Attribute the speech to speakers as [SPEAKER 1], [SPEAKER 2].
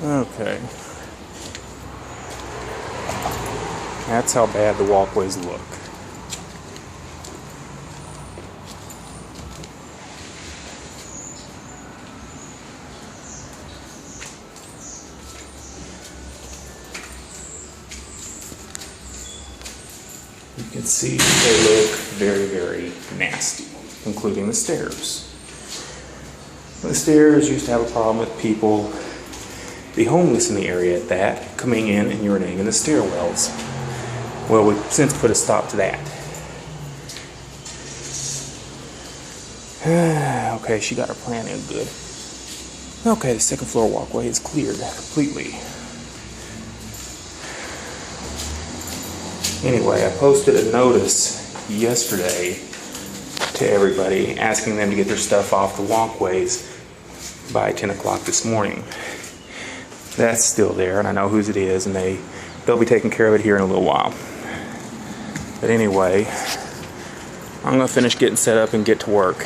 [SPEAKER 1] Okay. That's how bad the walkways look. You can see they look very, very nasty, including the stairs. The stairs used to have a problem with people, the homeless in the area at that, coming in and urinating in the stairwells. Well, we've since put a stop to that. Okay, she got her plan in good. Okay, the second floor walkway is cleared completely. Anyway, I posted a notice yesterday to everybody asking them to get their stuff off the walkways by 10 o'clock this morning. That's still there, and I know whose it is, and they'll be taking care of it here in a little while. But anyway, I'm going to finish getting set up and get to work.